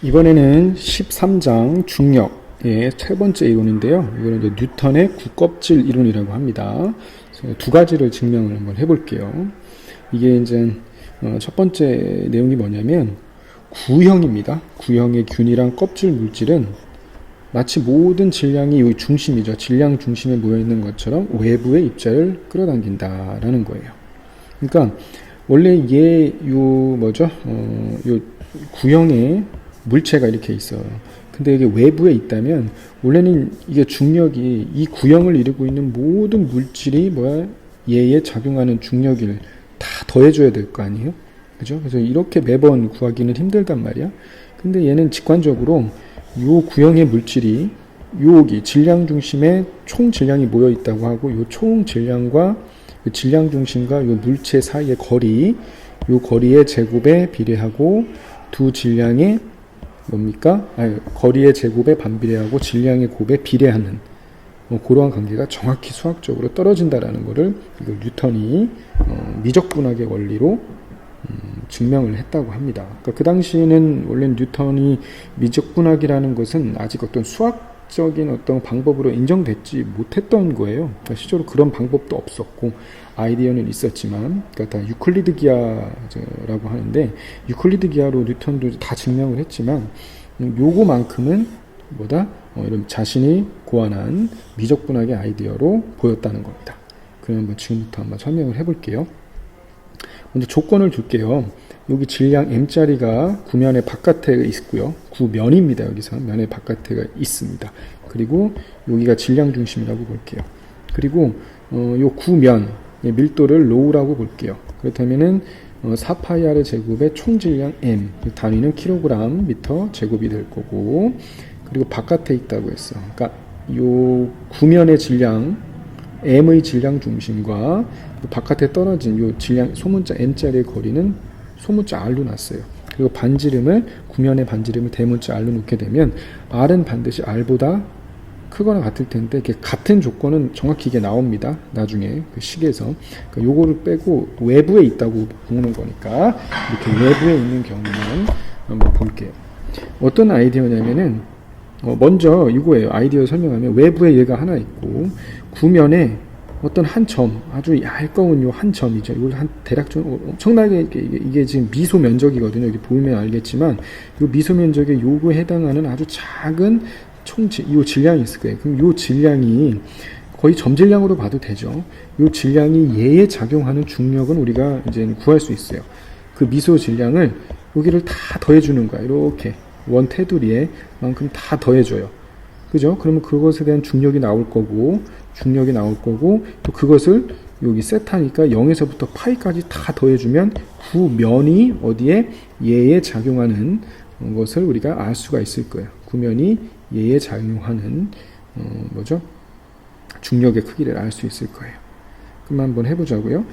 이번에는 13장 중력의 세 번째 이론인데요. 이거는 이제 뉴턴의 구껍질 이론이라고 합니다. 그래서 두 가지를 증명을 한번 해볼게요. 이게 이제 첫 번째 내용이 뭐냐면 구형입니다. 구형의 균이랑 껍질 물질은 마치 모든 질량이 이 중심이죠. 질량 중심에 모여 있는 것처럼 외부의 입자를 끌어당긴다라는 거예요. 그러니까 원래 요 구형의 물체가 이렇게 있어요. 근데 이게 외부에 있다면 원래는 이게 중력이 이 구형을 이루고 있는 모든 물질이 얘에 작용하는 중력을 다 더해줘야 될 거 아니에요? 그죠? 그래서 이렇게 매번 구하기는 힘들단 말이야. 근데 얘는 직관적으로 요 구형의 물질이 여기 질량 중심에 총 질량이 모여 있다고 하고 요 총 질량과 질량 중심과 요 물체 사이의 거리, 요 거리의 제곱에 비례하고 두 질량의 거리의 제곱에 반비례하고 질량의 곱에 비례하는 그러한 관계가 정확히 수학적으로 떨어진다라는 것을 이걸 뉴턴이 미적분학의 원리로 증명을 했다고 합니다. 그러니까 그 당시에는 원래 뉴턴이 미적분학이라는 것은 아직 어떤 수학적인 어떤 방법으로 인정되지 못했던 거예요. 그러니까 실제로 그런 방법도 없었고 아이디어는 있었지만, 그러니까 다 유클리드 기하라고 하는데 유클리드 기하로 뉴턴도 다 증명을 했지만 요거만큼은 이런 자신이 고안한 미적분학의 아이디어로 보였다는 겁니다. 그럼 지금부터 한번 설명을 해볼게요. 먼저 조건을 줄게요. 여기 질량 m짜리가 구면의 바깥에 있고요. 구면입니다. 여기서 면의 바깥에가 있습니다. 그리고 여기가 질량 중심이라고 볼게요. 그리고 요 구면 밀도를 로우라고 볼게요. 그렇다면은 4파이r의 제곱의 총 질량 m, 단위는 킬로그램 미터 제곱이 될 거고, 그리고 바깥에 있다고 했어. 그러니까 요 구면의 질량 m의 질량 중심과 바깥에 떨어진 요 질량 소문자 m짜리의 거리는 소문자 r로 놨어요. 그리고 반지름을 구면의 반지름을 대문자 r로 놓게 되면 r은 반드시 r보다 크거나 같을 텐데 이렇게 같은 조건은 정확히 이게 나옵니다. 나중에 그 식에서 그러니까 요거를 빼고 외부에 있다고 보는 거니까 이렇게 외부에 있는 경우는 한번 볼게요. 어떤 아이디어냐면은 먼저 이거예요. 아이디어 설명하면 외부에 얘가 하나 있고 구면에 어떤 한 점, 아주 얇거운 요 한 점이죠. 이걸 대략적으로 엄청나게 이게 지금 미소 면적이거든요. 여기 보면 알겠지만 요 미소 면적에 요거에 해당하는 아주 작은 요 질량이 있을 거예요. 그럼 요 질량이 거의 점질량으로 봐도 되죠. 요 질량이 얘에 작용하는 중력은 우리가 이제 구할 수 있어요. 그 미소 질량을 여기를 다 더해주는 거야. 이렇게 원 테두리에 만큼 다 더해줘요. 그죠? 그러면 그것에 대한 중력이 나올 거고 또 그것을 여기 세타니까 0에서부터 파이까지 다 더해주면 구면이 어디에 얘에 작용하는 것을 우리가 알 수가 있을 거예요. 구면이 얘에 작용하는 중력의 크기를 알 수 있을 거예요. 그럼 한번 해보자고요.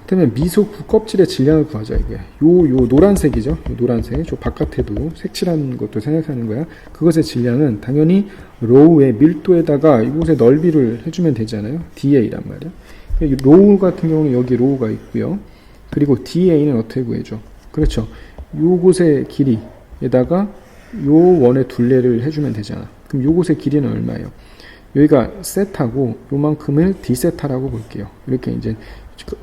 그러면 미소 구껍질의 질량을 구하자 이거야. 요 노란색이죠. 요 노란색. 저 바깥에도 색칠한 것도 생각하는 거야. 그것의 질량은 당연히 로우의 밀도에다가 이곳에 넓이를 해주면 되잖아요. DA란 말이야. 로우 같은 경우는 여기 로우가 있고요. 그리고 DA는 어떻게 구해줘? 그렇죠. 요곳의 길이에다가 요 원의 둘레를 해주면 되잖아. 그럼 요곳의 길이는 얼마예요? 여기가 세타고 요만큼을 D세타라고 볼게요. 이렇게 이제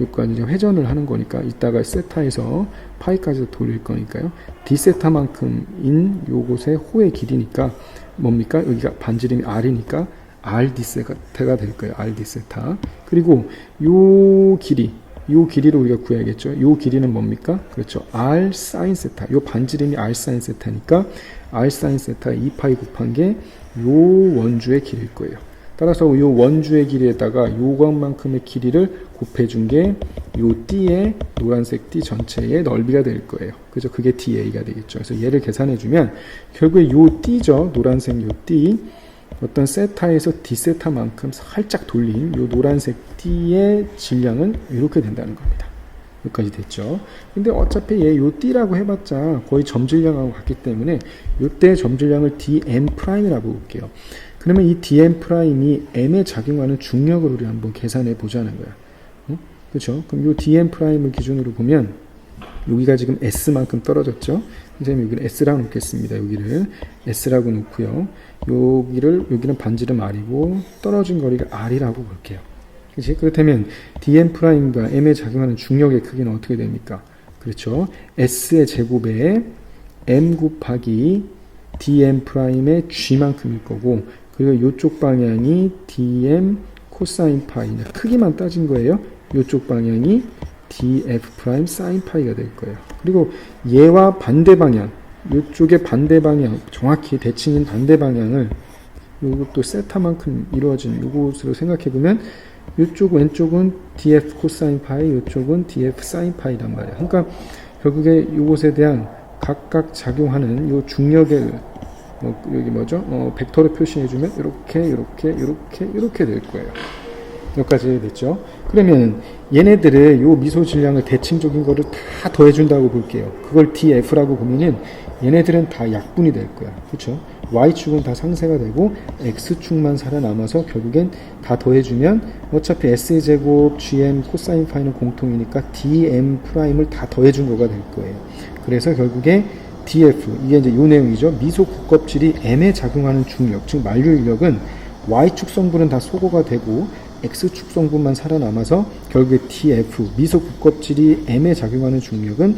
여기까지 회전을 하는 거니까 이따가 세타에서 파이까지 돌릴 거니까요. D세타만큼인 요곳의 호의 길이니까 뭡니까? 여기가 반지름이 R이니까 R D세타가 될 거예요. R D세타. 그리고 요 길이를 우리가 구해야겠죠. 요 길이는 뭡니까? 그렇죠. R 사인 세타. 요 반지름이 R 사인 세타니까 R 사인 세타 2파이 곱한 게 요 원주의 길일 거예요. 따라서 요 원주의 길이에다가 요것만큼의 길이를 곱해준 게 요 D의 노란색 D 전체의 넓이가 될 거예요. 그죠? 그게 DA가 되겠죠. 그래서 얘를 계산해주면 결국에 요 D죠. 노란색 요 D 어떤 세타에서 D세타만큼 살짝 돌린 요 노란색 D의 질량은 이렇게 된다는 겁니다. 여기까지 됐죠. 근데 어차피 요 D라고 해봤자 거의 점질량하고 같기 때문에 요때 점질량을 dm'이라고 볼게요. 그러면 이 dm'이 m에 작용하는 중력을 우리 한번 계산해 보자는 거야. 그렇죠? 그럼 요 dm'을 기준으로 보면 여기가 지금 S만큼 떨어졌죠. 선생님 여기를 S라고 놓겠습니다. 여기를 S라고 놓고요. 여기는 반지름 R이고 떨어진 거리를 R이라고 볼게요. 그렇지? 그렇다면 dm'과 m에 작용하는 중력의 크기는 어떻게 됩니까? 그렇죠. S의 제곱에 m 곱하기 dm'의 g만큼일 거고, 그리고 이쪽 방향이 dm 코사인 파이, 크기만 따진 거예요. 이쪽 방향이 df' sin 파이가 될 거예요. 그리고 얘와 반대 방향, 이쪽의 반대 방향, 정확히 대칭인 반대 방향을 이것도 세타만큼 이루어진 이것으로 생각해 보면 이쪽 왼쪽은 df 코사인 파이, 이쪽은 df sin 파이란 말이에요. 그러니까 결국에 이것에 대한 각각 작용하는 이 중력의 여기 뭐죠? 벡터로 표시해주면 이렇게 될 거예요. 여기까지 됐죠? 그러면 얘네들의 요 미소 질량을 대칭적인 거를 다 더해준다고 볼게요. 그걸 df라고 보면은 얘네들은 다 약분이 될 거야. 그렇죠? y축은 다 상쇄가 되고 x축만 살아남아서 결국엔 다 더해주면 어차피 s제곱 gm 코사인 파이는 공통이니까 dm'을 다 더해준 거가 될 거예요. 그래서 결국에 df, 이게 이제 요 내용이죠. 미소 굽껍질이 m에 작용하는 중력, 즉 만류인력은 y축 성분은 다 소거가 되고 x축 성분만 살아남아서 결국에 df, 미소 굽껍질이 m에 작용하는 중력은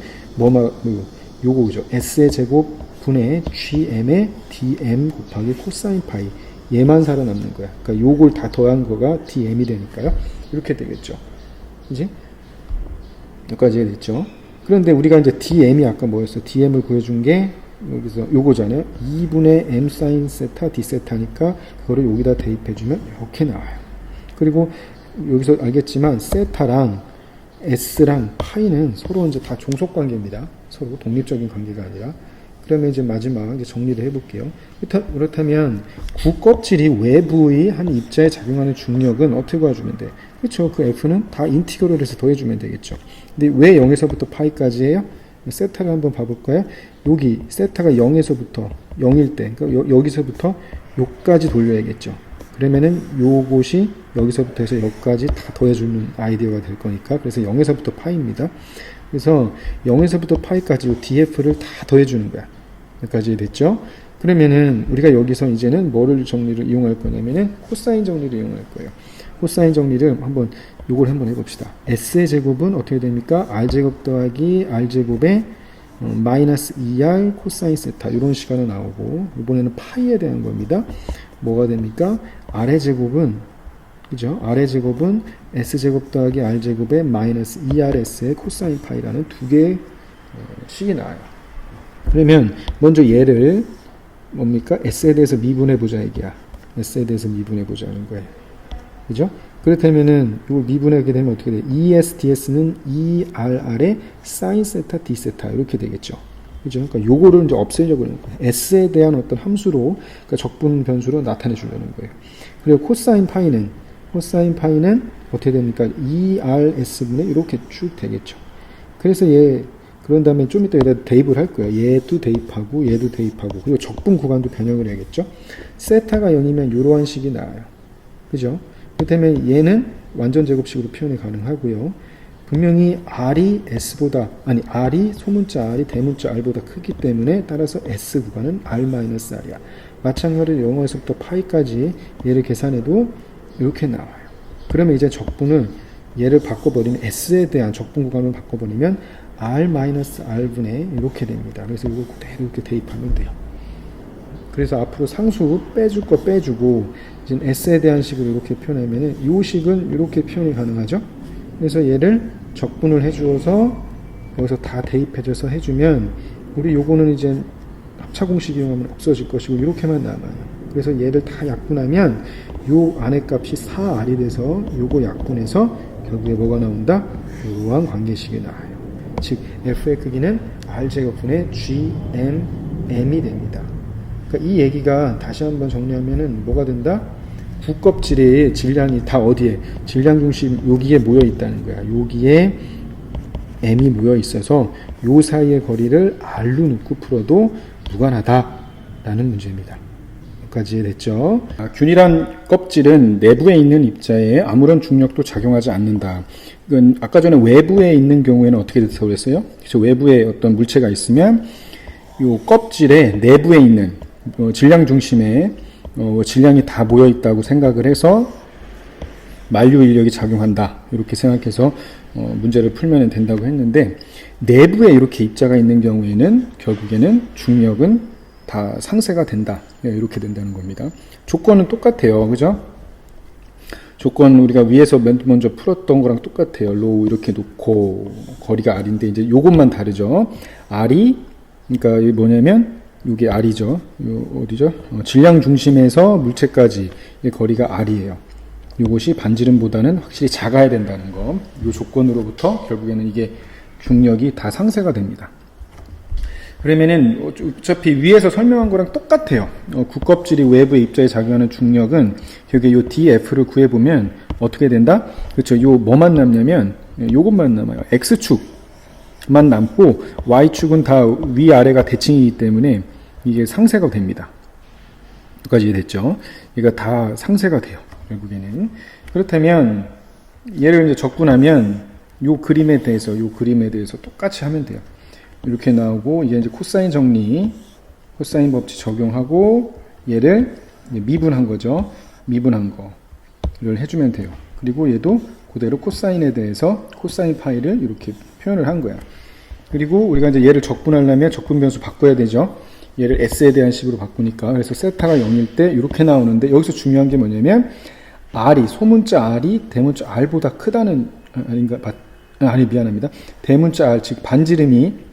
요거죠. s의 제곱 분의 gm의 dm 곱하기 코사인 파이, 얘만 살아남는 거야. 그러니까 요걸 다 더한 거가 dm이 되니까요. 이렇게 되겠죠. 그지? 여기까지 됐죠. 그런데 우리가 이제 dm이 아까 뭐였어? dm을 구해준 게 여기서 요거잖아요. 2분의 m sin 세타 d 세타니까 그거를 여기다 대입해주면 이렇게 나와요. 그리고 여기서 알겠지만 세타랑 s랑 파이는 서로 이제 다 종속 관계입니다. 서로 독립적인 관계가 아니라. 그러면 이제 마지막 이제 정리를 해볼게요. 그렇다면 구껍질이 외부의 한 입자에 작용하는 중력은 어떻게 구해주면 돼? 그렇죠. 그 F는 다 인티그럴을 해서 더해주면 되겠죠. 근데 왜 0에서부터 파이까지 해요? 세타를 한번 봐볼까요? 여기 세타가 0에서부터 0일 때, 그러니까 여기서부터 요까지 돌려야겠죠. 그러면은 요것이 여기서부터 해서 여기까지 다 더해주는 아이디어가 될 거니까, 그래서 0에서부터 파이입니다. 그래서 0에서부터 파이까지 요 df를 다 더해주는 거야. 여기까지 됐죠? 그러면은 우리가 여기서 이제는 뭐를 정리를 이용할 거냐면은 코사인 정리를 이용할 거예요. 코사인 정리를 요걸 한번 해봅시다. s의 제곱은 어떻게 됩니까? r제곱 더하기 r제곱에 마이너스 2r 코사인 세타, 이런 식으로 나오고, 이번에는 파이에 대한 겁니다. 뭐가 됩니까? r의 제곱은, 그죠? r의 제곱은 s제곱 더하기 r제곱에 마이너스 2rs의 코사인 파이라는 두 개의 식이 나와요. 그러면 먼저 얘를 뭡니까? s에 대해서 미분해 보자 얘기야. s에 대해서 미분해 보자는 거예요. 그죠? 그렇다면은 이걸 미분하게 되면 어떻게 돼? es ds는 2rr의 sin 세타 d 세타 이렇게 되겠죠. 그죠? 그러니까 요거를 이제 없애려고 하는 거예요. s에 대한 어떤 함수로, 그러니까 적분 변수로 나타내 주려는 거예요. 그리고 코사인 파이는 어떻게 됩니까? 2rs분의 이렇게 쭉 되겠죠. 그래서 그런 다음에 좀 이따 여기다 대입을 할 거예요. 얘도 대입하고 얘도 대입하고, 그리고 적분 구간도 변형을 해야겠죠. 세타가 0이면 이러한 식이 나와요. 그죠? 그렇다면 얘는 완전 제곱식으로 표현이 가능하고요. 분명히 r이 r이 소문자 r이 대문자 r보다 크기 때문에 따라서 s 구간은 r-r이야. 마찬가지로 0에서부터 파이까지 얘를 계산해도 이렇게 나와요. 그러면 이제 적분을 얘를 바꿔버리면 s에 대한 적분 구간을 바꿔버리면 r-r분의 이렇게 됩니다. 그래서 이걸 그대로 이렇게 대입하면 돼요. 그래서 앞으로 상수 빼줄 거 빼주고 지금 s에 대한 식으로 이렇게 표현하면은 이 식은 이렇게 표현이 가능하죠. 그래서 얘를 적분을 해주어서 여기서 다 대입해줘서 해주면 우리 요거는 이제 합차 공식 이용하면 없어질 것이고 이렇게만 남아요. 그래서 얘를 다 약분하면 요 안의 값이 4r이 돼서 요거 약분해서 결국에 뭐가 나온다? 이러한 관계식이 나와요. 즉 f의 크기는 r제곱분의 gm이 됩니다. 그러니까 이 얘기가 다시 한번 정리하면은 뭐가 된다? 구껍질의 질량이 다 어디에? 질량 중심 여기에 모여 있다는 거야. 여기에 m이 모여 있어서 요 사이의 거리를 r로 놓고 풀어도 무관하다라는 문제입니다. 까지 이해됐죠? 균일한 껍질은 내부에 있는 입자에 아무런 중력도 작용하지 않는다. 이건 아까 전에 외부에 있는 경우에는 어떻게 됐다고 그랬어요? 그래서 외부에 어떤 물체가 있으면 이 껍질에 내부에 있는 질량 중심에 질량이 다 모여 있다고 생각을 해서 만류 인력이 작용한다. 이렇게 생각해서 문제를 풀면 된다고 했는데, 내부에 이렇게 입자가 있는 경우에는 결국에는 중력은 다 상쇄가 된다. 이렇게 된다는 겁니다. 조건은 똑같아요. 그죠? 조건 우리가 위에서 먼저 풀었던 거랑 똑같아요. 로우 이렇게 놓고 거리가 R인데 이제 요것만 다르죠. R이 그러니까 이게 뭐냐면 이게 R이죠. 어디죠? 질량 중심에서 물체까지 이 거리가 R이에요. 이것이 반지름보다는 확실히 작아야 된다는 거. 이 조건으로부터 결국에는 이게 중력이 다 상쇄가 됩니다. 그러면은 어차피 위에서 설명한 거랑 똑같아요. 구껍질이 외부의 입자에 작용하는 중력은 여기 요 df를 구해보면 어떻게 된다? 그렇죠. 요 뭐만 남냐면 요것만 남아요. x축만 남고 y축은 다 위아래가 대칭이기 때문에 이게 상쇄가 됩니다. 여기까지 이해됐죠? 얘가 다 상쇄가 돼요. 결국에는. 그렇다면 얘를 이제 적분하면 요 그림에 대해서 똑같이 하면 돼요. 이렇게 나오고 이게 이제 코사인 정리, 코사인 법칙 적용하고 얘를 미분한 거죠. 미분한 거를 해주면 돼요. 그리고 얘도 그대로 코사인에 대해서 코사인 파이를 이렇게 표현을 한 거야. 그리고 우리가 이제 얘를 적분하려면 적분 변수 바꿔야 되죠. 얘를 s에 대한 식으로 바꾸니까. 그래서 세타가 0일 때 이렇게 나오는데, 여기서 중요한 게 뭐냐면 r이, 소문자 r이 대문자 r보다 크다는, 미안합니다. 대문자 r, 즉 반지름이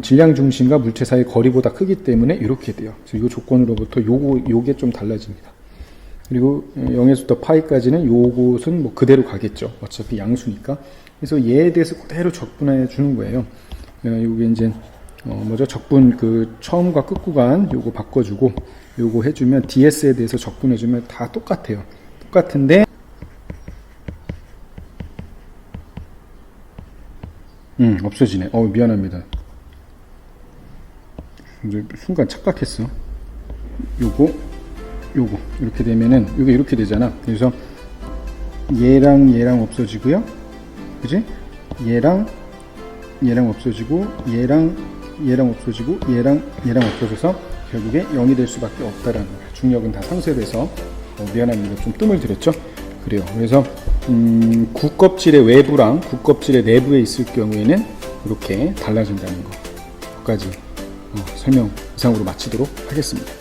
질량 중심과 물체 사이 거리보다 크기 때문에 이렇게 돼요. 그래서 이 조건으로부터 요게 좀 달라집니다. 그리고 0에서부터 파이까지는 요것은 뭐 그대로 가겠죠. 어차피 양수니까. 그래서 얘에 대해서 그대로 적분해 주는 거예요. 요게 이제 적분 그 처음과 끝 구간 요거 바꿔주고 요거 해주면 ds에 대해서 적분해주면 다 똑같아요. 똑같은데 없어지네. 미안합니다. 이제 순간 착각했어. 요거 이렇게 되면은 요게 이렇게 되잖아. 그래서 얘랑 없어지고요. 그지? 얘랑 없어지고 얘랑 없어지고 얘랑 없어져서 결국에 0이 될 수밖에 없다라는 거야. 중력은 다 상쇄돼서. 미안합니다. 좀 뜸을 들였죠? 그래요. 그래서 구껍질의 외부랑 구껍질의 내부에 있을 경우에는 이렇게 달라진다는 거. 여기까지 설명 이상으로 마치도록 하겠습니다.